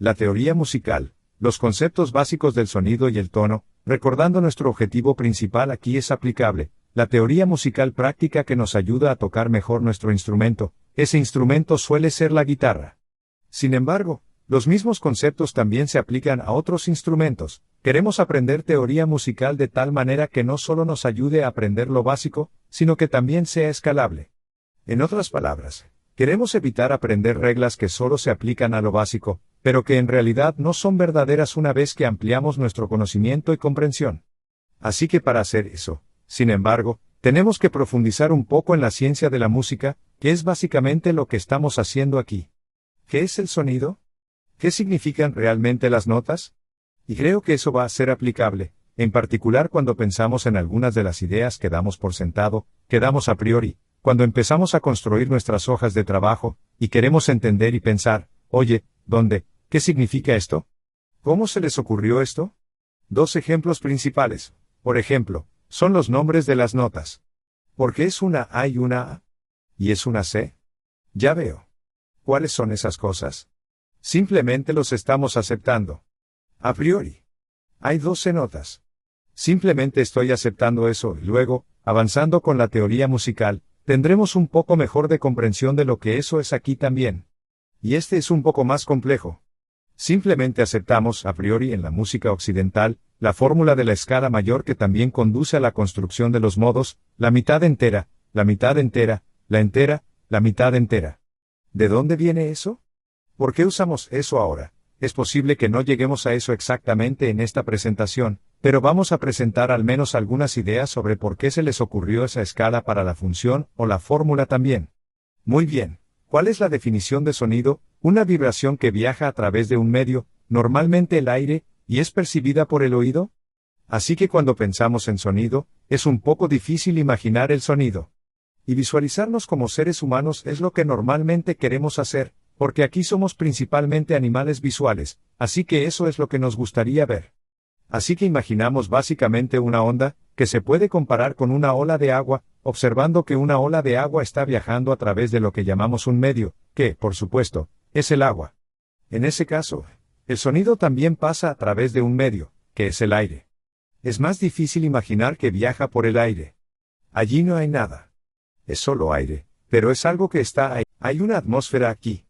La teoría musical, los conceptos básicos del sonido y el tono, recordando nuestro objetivo principal aquí es aplicable, la teoría musical práctica que nos ayuda a tocar mejor nuestro instrumento, ese instrumento suele ser la guitarra. Sin embargo, los mismos conceptos también se aplican a otros instrumentos. Queremos aprender teoría musical de tal manera que no solo nos ayude a aprender lo básico, sino que también sea escalable. En otras palabras, queremos evitar aprender reglas que solo se aplican a lo básico, pero que en realidad no son verdaderas una vez que ampliamos nuestro conocimiento y comprensión. Así que para hacer eso, sin embargo, tenemos que profundizar un poco en la ciencia de la música, que es básicamente lo que estamos haciendo aquí. ¿Qué es el sonido? ¿Qué significan realmente las notas? Y creo que eso va a ser aplicable, en particular cuando pensamos en algunas de las ideas que damos por sentado, que damos a priori, cuando empezamos a construir nuestras hojas de trabajo, y queremos entender y pensar, oye, ¿dónde? ¿Qué significa esto? ¿Cómo se les ocurrió esto? Dos ejemplos principales, por ejemplo, son los nombres de las notas. ¿Por qué es una A y una A? ¿Y es una C? Ya veo. ¿Cuáles son esas cosas? Simplemente los estamos aceptando. A priori. Hay 12 notas. Simplemente estoy aceptando eso y luego, avanzando con la teoría musical, tendremos un poco mejor de comprensión de lo que eso es aquí también. Y este es un poco más complejo. Simplemente aceptamos, a priori en la música occidental, la fórmula de la escala mayor que también conduce a la construcción de los modos, la mitad entera, la mitad entera, la entera, la mitad entera. ¿De dónde viene eso? ¿Por qué usamos eso ahora? Es posible que no lleguemos a eso exactamente en esta presentación, pero vamos a presentar al menos algunas ideas sobre por qué se les ocurrió esa escala para la función o la fórmula también. Muy bien, ¿cuál es la definición de sonido? Una vibración que viaja a través de un medio, normalmente el aire, y es percibida por el oído. Así que cuando pensamos en sonido, es un poco difícil imaginar el sonido. Y visualizarnos como seres humanos es lo que normalmente queremos hacer, porque aquí somos principalmente animales visuales, así que eso es lo que nos gustaría ver. Así que imaginamos básicamente una onda, que se puede comparar con una ola de agua, observando que una ola de agua está viajando a través de lo que llamamos un medio, que, por supuesto, es el agua. En ese caso, el sonido también pasa a través de un medio, que es el aire. Es más difícil imaginar que viaja por el aire. Allí no hay nada. Es solo aire, pero es algo que está ahí. Hay una atmósfera aquí.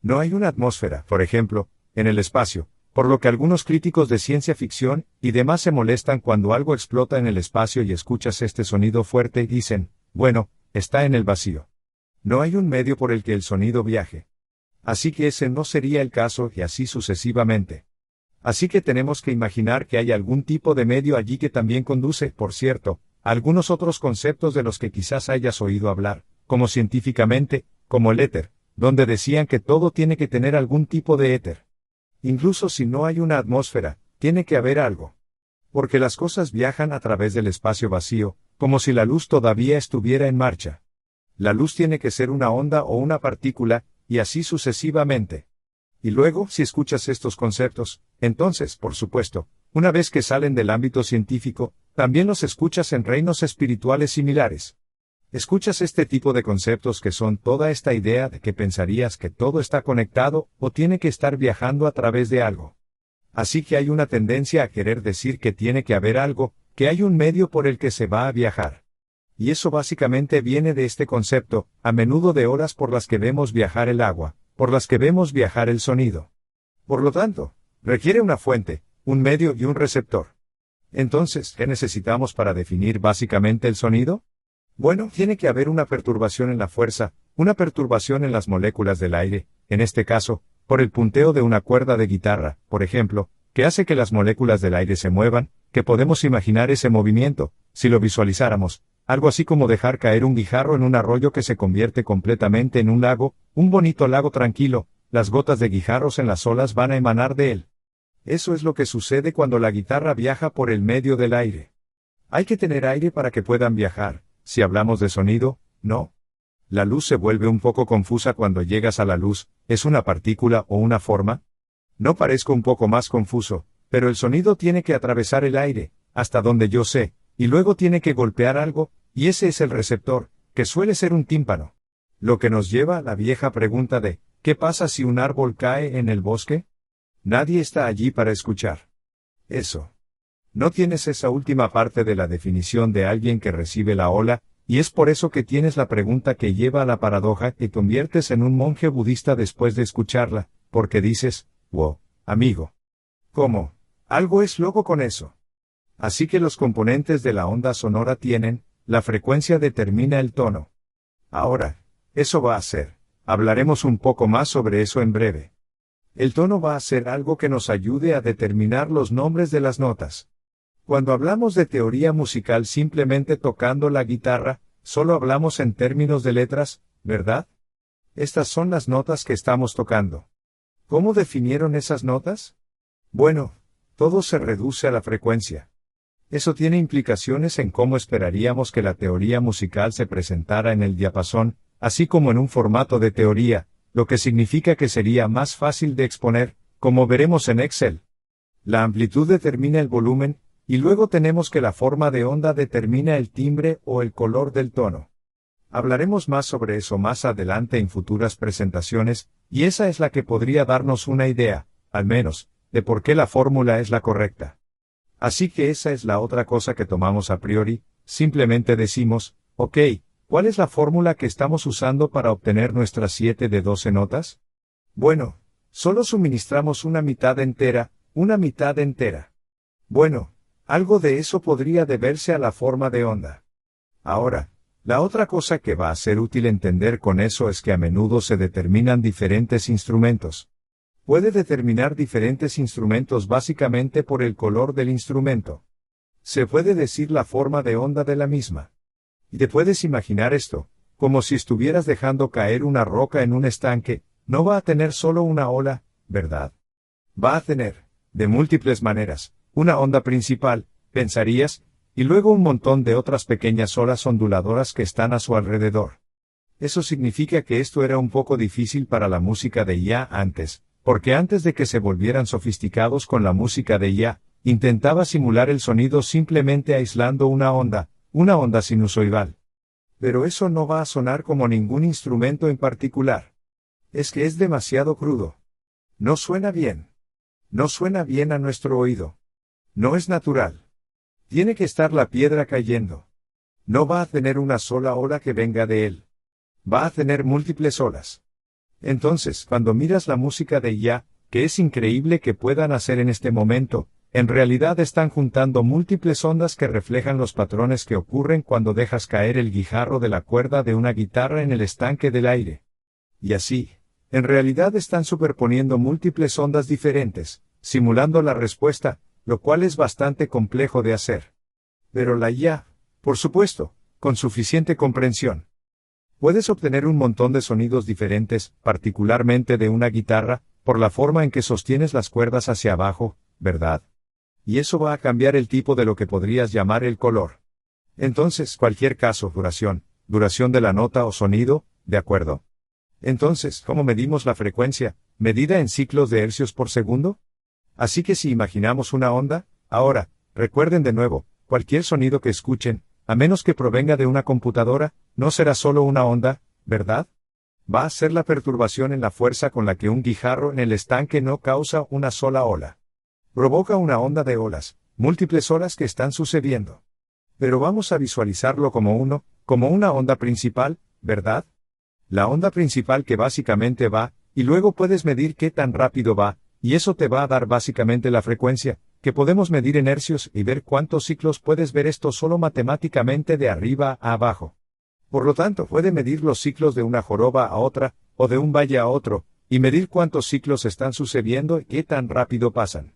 No hay una atmósfera, por ejemplo, en el espacio, por lo que algunos críticos de ciencia ficción y demás se molestan cuando algo explota en el espacio y escuchas este sonido fuerte y dicen, bueno, está en el vacío. No hay un medio por el que el sonido viaje. Así que ese no sería el caso y así sucesivamente. Así que tenemos que imaginar que hay algún tipo de medio allí que también conduce, por cierto, a algunos otros conceptos de los que quizás hayas oído hablar, como científicamente, como el éter, donde decían que todo tiene que tener algún tipo de éter. Incluso si no hay una atmósfera, tiene que haber algo. Porque las cosas viajan a través del espacio vacío, como si la luz todavía estuviera en marcha. La luz tiene que ser una onda o una partícula, y así sucesivamente. Y luego, si escuchas estos conceptos, entonces, por supuesto, una vez que salen del ámbito científico, también los escuchas en reinos espirituales similares. Escuchas este tipo de conceptos que son toda esta idea de que pensarías que todo está conectado o tiene que estar viajando a través de algo. Así que hay una tendencia a querer decir que tiene que haber algo, que hay un medio por el que se va a viajar. Y eso básicamente viene de este concepto, a menudo de horas por las que vemos viajar el agua, por las que vemos viajar el sonido. Por lo tanto, requiere una fuente, un medio y un receptor. Entonces, ¿qué necesitamos para definir básicamente el sonido? Bueno, tiene que haber una perturbación en la fuerza, una perturbación en las moléculas del aire, en este caso, por el punteo de una cuerda de guitarra, por ejemplo, que hace que las moléculas del aire se muevan, que podemos imaginar ese movimiento, si lo visualizáramos, algo así como dejar caer un guijarro en un arroyo que se convierte completamente en un lago, un bonito lago tranquilo, las gotas de guijarros en las olas van a emanar de él. Eso es lo que sucede cuando la guitarra viaja por el medio del aire. Hay que tener aire para que puedan viajar. Si hablamos de sonido, no. La luz se vuelve un poco confusa cuando llegas a la luz, ¿es una partícula o una forma? No parezco un poco más confuso, pero el sonido tiene que atravesar el aire, hasta donde yo sé, y luego tiene que golpear algo, y ese es el receptor, que suele ser un tímpano. Lo que nos lleva a la vieja pregunta de, ¿qué pasa si un árbol cae en el bosque? Nadie está allí para escuchar. Eso. No tienes esa última parte de la definición de alguien que recibe la ola, y es por eso que tienes la pregunta que lleva a la paradoja y te conviertes en un monje budista después de escucharla, porque dices, wow, amigo. ¿Cómo? Algo es loco con eso. Así que los componentes de la onda sonora tienen, la frecuencia determina el tono. Ahora, eso va a ser. Hablaremos un poco más sobre eso en breve. El tono va a ser algo que nos ayude a determinar los nombres de las notas. Cuando hablamos de teoría musical simplemente tocando la guitarra, solo hablamos en términos de letras, ¿verdad? Estas son las notas que estamos tocando. ¿Cómo definieron esas notas? Bueno, todo se reduce a la frecuencia. Eso tiene implicaciones en cómo esperaríamos que la teoría musical se presentara en el diapasón, así como en un formato de teoría, lo que significa que sería más fácil de exponer, como veremos en Excel. La amplitud determina el volumen, y luego tenemos que la forma de onda determina el timbre o el color del tono. Hablaremos más sobre eso más adelante en futuras presentaciones, y esa es la que podría darnos una idea, al menos, de por qué la fórmula es la correcta. Así que esa es la otra cosa que tomamos a priori, simplemente decimos, ok, ¿cuál es la fórmula que estamos usando para obtener nuestras 7 de 12 notas? Bueno, solo suministramos una mitad entera, una mitad entera. Bueno, algo de eso podría deberse a la forma de onda. Ahora, la otra cosa que va a ser útil entender con eso es que a menudo se determinan diferentes instrumentos. Puede determinar diferentes instrumentos básicamente por el color del instrumento. Se puede decir la forma de onda de la misma. Y te puedes imaginar esto, como si estuvieras dejando caer una roca en un estanque, no va a tener solo una ola, ¿verdad? Va a tener, de múltiples maneras, una onda principal, pensarías, y luego un montón de otras pequeñas olas onduladoras que están a su alrededor. Eso significa que esto era un poco difícil para la música de IA antes, porque antes de que se volvieran sofisticados con la música de IA, intentaba simular el sonido simplemente aislando una onda sinusoidal. Pero eso no va a sonar como ningún instrumento en particular. Es que es demasiado crudo. No suena bien. No suena bien a nuestro oído. No es natural. Tiene que estar la piedra cayendo. No va a tener una sola ola que venga de él. Va a tener múltiples olas. Entonces, cuando miras la música de IA, que es increíble que puedan hacer en este momento, en realidad están juntando múltiples ondas que reflejan los patrones que ocurren cuando dejas caer el guijarro de la cuerda de una guitarra en el estanque del aire. Y así, en realidad están superponiendo múltiples ondas diferentes, simulando la respuesta, lo cual es bastante complejo de hacer. Pero la IA, por supuesto, con suficiente comprensión. Puedes obtener un montón de sonidos diferentes, particularmente de una guitarra, por la forma en que sostienes las cuerdas hacia abajo, ¿verdad? Y eso va a cambiar el tipo de lo que podrías llamar el color. Entonces, cualquier caso, duración de la nota o sonido, ¿de acuerdo? Entonces, ¿cómo medimos la frecuencia, medida en ciclos de hercios por segundo? Así que si imaginamos una onda, ahora, recuerden de nuevo, cualquier sonido que escuchen, a menos que provenga de una computadora, no será solo una onda, ¿verdad? Va a ser la perturbación en la fuerza con la que un guijarro en el estanque no causa una sola ola. Provoca una onda de olas, múltiples olas que están sucediendo. Pero vamos a visualizarlo como una onda principal, ¿verdad? La onda principal que básicamente va, y luego puedes medir qué tan rápido va, y eso te va a dar básicamente la frecuencia, que podemos medir en hercios y ver cuántos ciclos puedes ver esto solo matemáticamente de arriba a abajo. Por lo tanto, puede medir los ciclos de una joroba a otra, o de un valle a otro, y medir cuántos ciclos están sucediendo y qué tan rápido pasan.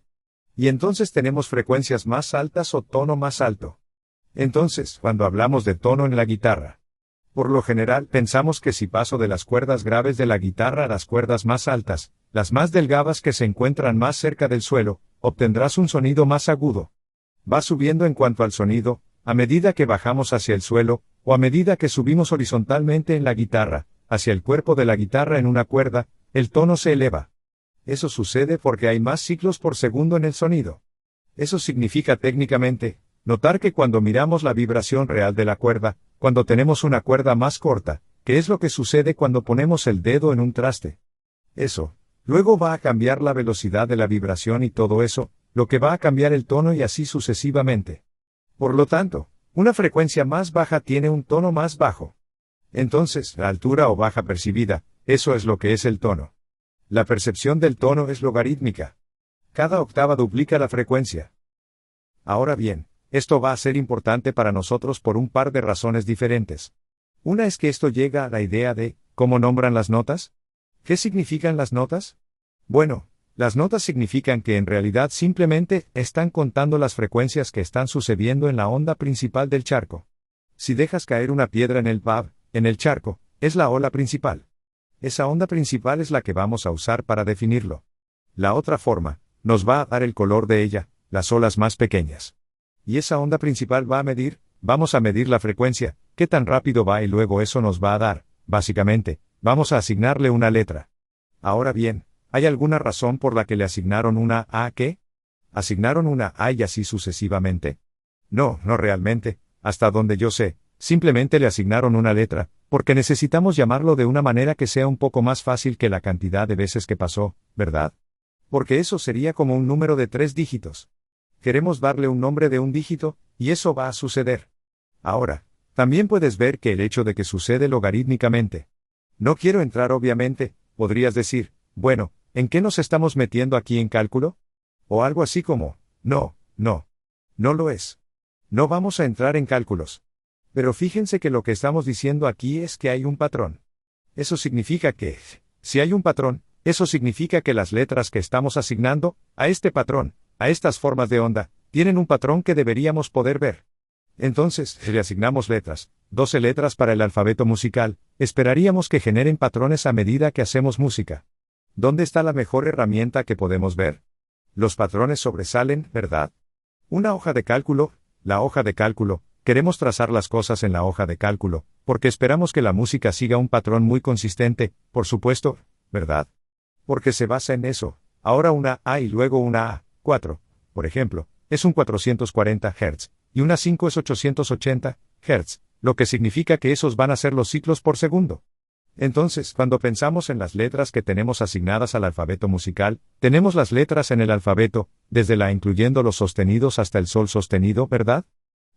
Y entonces tenemos frecuencias más altas o tono más alto. Entonces, cuando hablamos de tono en la guitarra, por lo general pensamos que si paso de las cuerdas graves de la guitarra a las cuerdas más altas, las más delgadas que se encuentran más cerca del suelo, obtendrás un sonido más agudo. Va subiendo en cuanto al sonido, a medida que bajamos hacia el suelo, o a medida que subimos horizontalmente en la guitarra, hacia el cuerpo de la guitarra en una cuerda, el tono se eleva. Eso sucede porque hay más ciclos por segundo en el sonido. Eso significa técnicamente, notar que cuando miramos la vibración real de la cuerda, cuando tenemos una cuerda más corta, ¿qué es lo que sucede cuando ponemos el dedo en un traste? Eso, Luego va a cambiar la velocidad de la vibración y todo eso, lo que va a cambiar el tono y así sucesivamente. Por lo tanto, una frecuencia más baja tiene un tono más bajo. Entonces, la altura o baja percibida, eso es lo que es el tono. La percepción del tono es logarítmica. Cada octava duplica la frecuencia. Ahora bien, esto va a ser importante para nosotros por un par de razones diferentes. Una es que esto llega a la idea de, ¿cómo nombran las notas? ¿Qué significan las notas? Bueno, las notas significan que en realidad simplemente están contando las frecuencias que están sucediendo en la onda principal del charco. Si dejas caer una piedra en el pub, en el charco, es la ola principal. Esa onda principal es la que vamos a usar para definirlo. La otra forma, nos va a dar el color de ella, las olas más pequeñas. Y esa onda principal vamos a medir la frecuencia, qué tan rápido va y luego eso nos va a dar, básicamente, vamos a asignarle una letra. Ahora bien, ¿hay alguna razón por la que le asignaron una A qué? ¿Asignaron una A y así sucesivamente? No, no realmente, hasta donde yo sé, simplemente le asignaron una letra, porque necesitamos llamarlo de una manera que sea un poco más fácil que la cantidad de veces que pasó, ¿verdad? Porque eso sería como un número de 3 dígitos. Queremos darle un nombre de un dígito, y eso va a suceder. Ahora, también puedes ver que el hecho de que sucede logarítmicamente. No quiero entrar obviamente, podrías decir, bueno, ¿en qué nos estamos metiendo aquí en cálculo? O algo así como, no lo es. No vamos a entrar en cálculos. Pero fíjense que lo que estamos diciendo aquí es que hay un patrón. Eso significa que, si hay un patrón, eso significa que las letras que estamos asignando, a este patrón, a estas formas de onda, tienen un patrón que deberíamos poder ver. Entonces, si le asignamos letras, 12 letras para el alfabeto musical, esperaríamos que generen patrones a medida que hacemos música. ¿Dónde está la mejor herramienta que podemos ver? Los patrones sobresalen, ¿verdad? Una hoja de cálculo, la hoja de cálculo, queremos trazar las cosas en la hoja de cálculo, porque esperamos que la música siga un patrón muy consistente, por supuesto, ¿verdad? Porque se basa en eso. Ahora una A y luego una A, 4, por ejemplo, es un 440 Hz, y una 5 es 880 Hz, lo que significa que esos van a ser los ciclos por segundo. Entonces, cuando pensamos en las letras que tenemos asignadas al alfabeto musical, tenemos las letras en el alfabeto, desde la incluyendo los sostenidos hasta el sol sostenido, ¿verdad?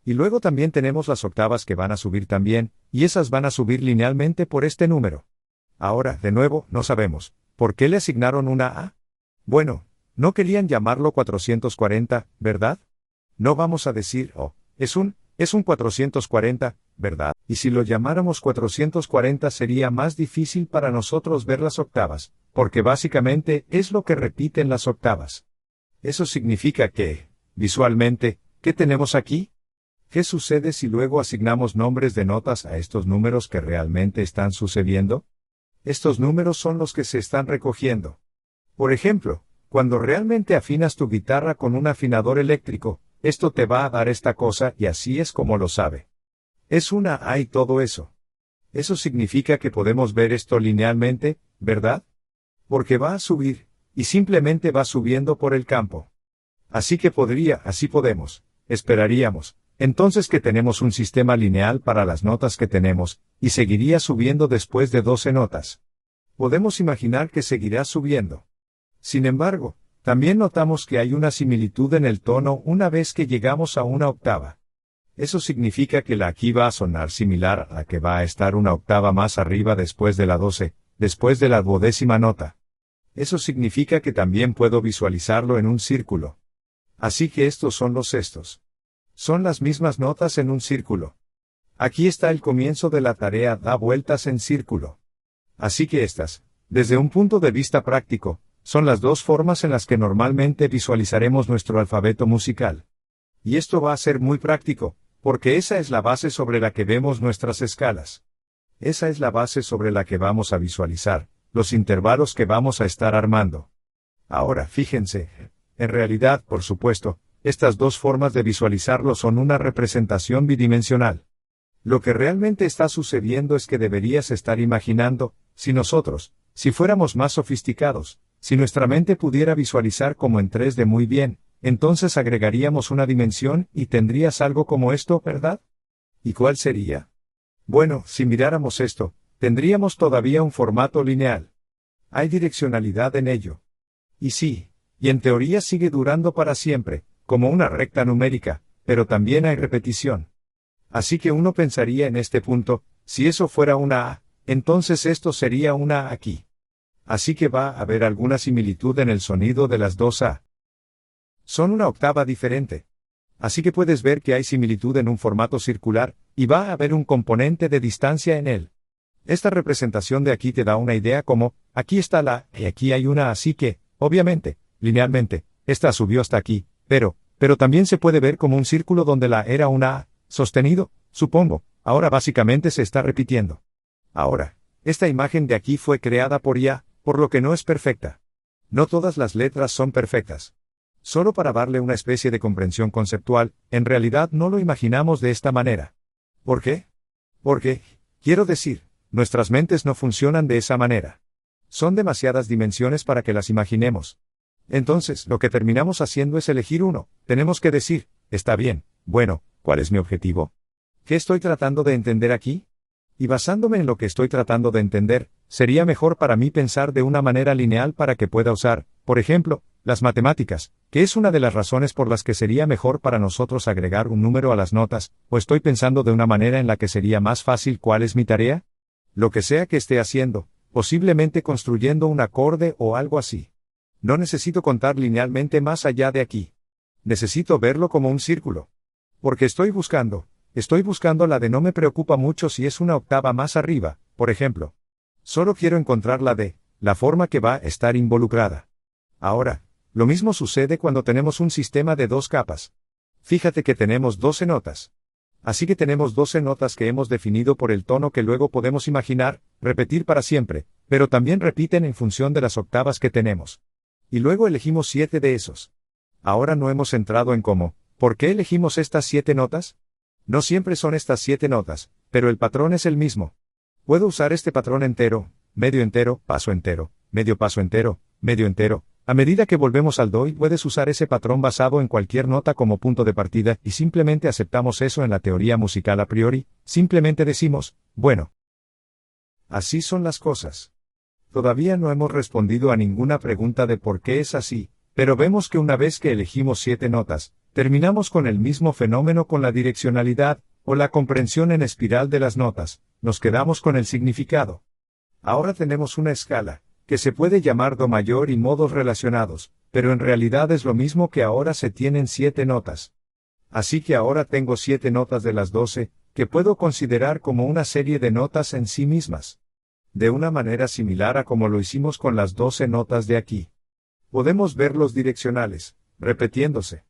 Y luego también tenemos las octavas que van a subir también, y esas van a subir linealmente por este número. Ahora, de nuevo, no sabemos, ¿por qué le asignaron una A? Bueno, no querían llamarlo 440, ¿verdad? No vamos a decir, es un 440, ¿verdad? Y si lo llamáramos 440 sería más difícil para nosotros ver las octavas, porque básicamente es lo que repiten las octavas. Eso significa que, visualmente, ¿qué tenemos aquí? ¿Qué sucede si luego asignamos nombres de notas a estos números que realmente están sucediendo? Estos números son los que se están recogiendo. Por ejemplo, cuando realmente afinas tu guitarra con un afinador eléctrico, esto te va a dar esta cosa y así es como lo sabe. Es una A y todo eso. Eso significa que podemos ver esto linealmente, ¿verdad? Porque va a subir, y simplemente va subiendo por el campo. Así podemos, esperaríamos, entonces que tenemos un sistema lineal para las notas que tenemos, y seguiría subiendo después de 12 notas. Podemos imaginar que seguirá subiendo. Sin embargo, también notamos que hay una similitud en el tono una vez que llegamos a una octava. Eso significa que la aquí va a sonar similar a la que va a estar una octava más arriba después de la 12, después de la 12ª nota. Eso significa que también puedo visualizarlo en un círculo. Así que estos son los sextos. Son las mismas notas en un círculo. Aquí está el comienzo de la tarea, da vueltas en círculo. Así que estas, desde un punto de vista práctico, son las dos formas en las que normalmente visualizaremos nuestro alfabeto musical. Y esto va a ser muy práctico, porque esa es la base sobre la que vemos nuestras escalas. Esa es la base sobre la que vamos a visualizar los intervalos que vamos a estar armando. Ahora, fíjense, en realidad, por supuesto, estas dos formas de visualizarlo son una representación bidimensional. Lo que realmente está sucediendo es que deberías estar imaginando, si fuéramos más sofisticados, si nuestra mente pudiera visualizar como en 3D muy bien, entonces agregaríamos una dimensión y tendrías algo como esto, ¿verdad? ¿Y cuál sería? Bueno, si miráramos esto, tendríamos todavía un formato lineal. Hay direccionalidad en ello. Y sí, y en teoría sigue durando para siempre, como una recta numérica, pero también hay repetición. Así que uno pensaría en este punto, si eso fuera una A, entonces esto sería una A aquí. Así que va a haber alguna similitud en el sonido de las dos A. Son una octava diferente. Así que puedes ver que hay similitud en un formato circular, y va a haber un componente de distancia en él. Esta representación de aquí te da una idea como, aquí está la A, y aquí hay una, así que, obviamente, linealmente, esta subió hasta aquí, pero también se puede ver como un círculo donde la era una A, sostenido, supongo, ahora básicamente se está repitiendo. Ahora, esta imagen de aquí fue creada por IA, por lo que no es perfecta. No todas las letras son perfectas. Solo para darle una especie de comprensión conceptual, en realidad no lo imaginamos de esta manera. ¿Por qué? Porque, quiero decir, nuestras mentes no funcionan de esa manera. Son demasiadas dimensiones para que las imaginemos. Entonces, lo que terminamos haciendo es elegir uno. Tenemos que decir, está bien, bueno, ¿cuál es mi objetivo? ¿Qué estoy tratando de entender aquí? Y basándome en lo que estoy tratando de entender, sería mejor para mí pensar de una manera lineal para que pueda usar, por ejemplo, las matemáticas, que es una de las razones por las que sería mejor para nosotros agregar un número a las notas, o estoy pensando de una manera en la que sería más fácil cuál es mi tarea. Lo que sea que esté haciendo, posiblemente construyendo un acorde o algo así. No necesito contar linealmente más allá de aquí. Necesito verlo como un círculo. Porque estoy buscando la de no me preocupa mucho si es una octava más arriba, por ejemplo. Solo quiero encontrar la de, la forma que va a estar involucrada. Ahora, lo mismo sucede cuando tenemos un sistema de dos capas. Fíjate que tenemos 12 notas. Así que tenemos 12 notas que hemos definido por el tono que luego podemos imaginar, repetir para siempre, pero también repiten en función de las octavas que tenemos. Y luego elegimos 7 de esos. Ahora no hemos entrado en cómo, ¿por qué elegimos estas 7 notas? No siempre son estas 7 notas, pero el patrón es el mismo. Puedo usar este patrón entero, medio entero, paso entero, medio paso entero, medio entero. A medida que volvemos al do y puedes usar ese patrón basado en cualquier nota como punto de partida, y simplemente aceptamos eso en la teoría musical a priori, simplemente decimos, bueno. Así son las cosas. Todavía no hemos respondido a ninguna pregunta de por qué es así, pero vemos que una vez que elegimos 7 notas, terminamos con el mismo fenómeno con la direccionalidad, o la comprensión en espiral de las notas, nos quedamos con el significado. Ahora tenemos una escala, que se puede llamar do mayor y modos relacionados, pero en realidad es lo mismo que ahora se tienen 7 notas. Así que ahora tengo 7 notas de las 12, que puedo considerar como una serie de notas en sí mismas. De una manera similar a como lo hicimos con las 12 notas de aquí. Podemos ver los direccionales, repitiéndose.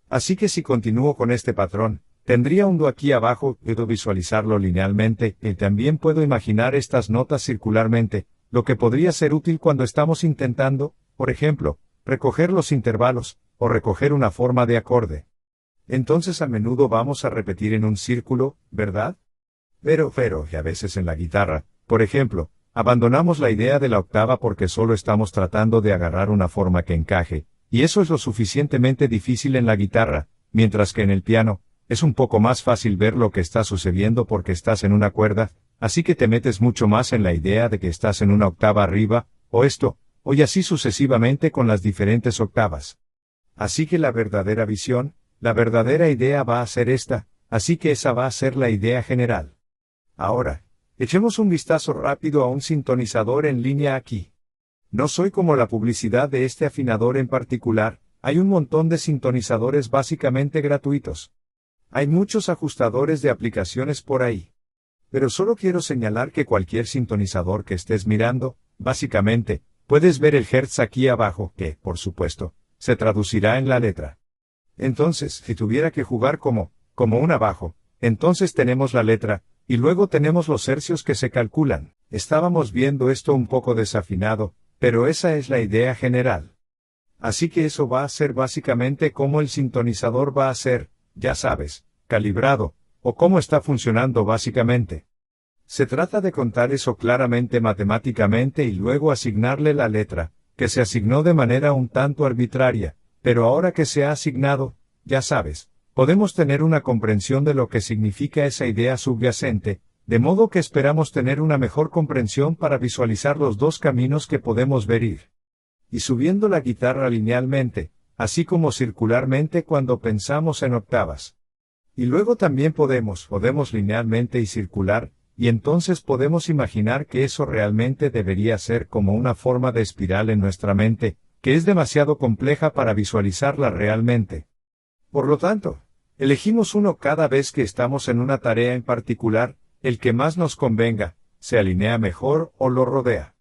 Así que si continúo con este patrón, tendría un do aquí abajo, puedo visualizarlo linealmente, y también puedo imaginar estas notas circularmente, lo que podría ser útil cuando estamos intentando, por ejemplo, recoger los intervalos, o recoger una forma de acorde. Entonces a menudo vamos a repetir en un círculo, ¿verdad? Pero, y a veces en la guitarra, por ejemplo, abandonamos la idea de la octava porque solo estamos tratando de agarrar una forma que encaje, y eso es lo suficientemente difícil en la guitarra, mientras que en el piano, es un poco más fácil ver lo que está sucediendo porque estás en una cuerda, así que te metes mucho más en la idea de que estás en una octava arriba, o esto, y así sucesivamente con las diferentes octavas. Así que la verdadera visión, la verdadera idea va a ser esta, así que esa va a ser la idea general. Ahora, echemos un vistazo rápido a un sintonizador en línea aquí. No soy como la publicidad de este afinador en particular, hay un montón de sintonizadores básicamente gratuitos. Hay muchos ajustadores de aplicaciones por ahí. Pero solo quiero señalar que cualquier sintonizador que estés mirando, básicamente, puedes ver el hertz aquí abajo, que, por supuesto, se traducirá en la letra. Entonces, si tuviera que jugar como un abajo, entonces tenemos la letra, y luego tenemos los hercios que se calculan. Estábamos viendo esto un poco desafinado, pero esa es la idea general. Así que eso va a ser básicamente cómo el sintonizador va a ser, ya sabes, calibrado, o cómo está funcionando básicamente. Se trata de contar eso claramente matemáticamente y luego asignarle la letra, que se asignó de manera un tanto arbitraria, pero ahora que se ha asignado, ya sabes, podemos tener una comprensión de lo que significa esa idea subyacente, de modo que esperamos tener una mejor comprensión para visualizar los dos caminos que podemos ver ir y subiendo la guitarra linealmente, así como circularmente cuando pensamos en octavas. Y luego también podemos linealmente y circular, y entonces podemos imaginar que eso realmente debería ser como una forma de espiral en nuestra mente, que es demasiado compleja para visualizarla realmente. Por lo tanto, elegimos uno cada vez que estamos en una tarea en particular, el que más nos convenga, se alinea mejor o lo rodea.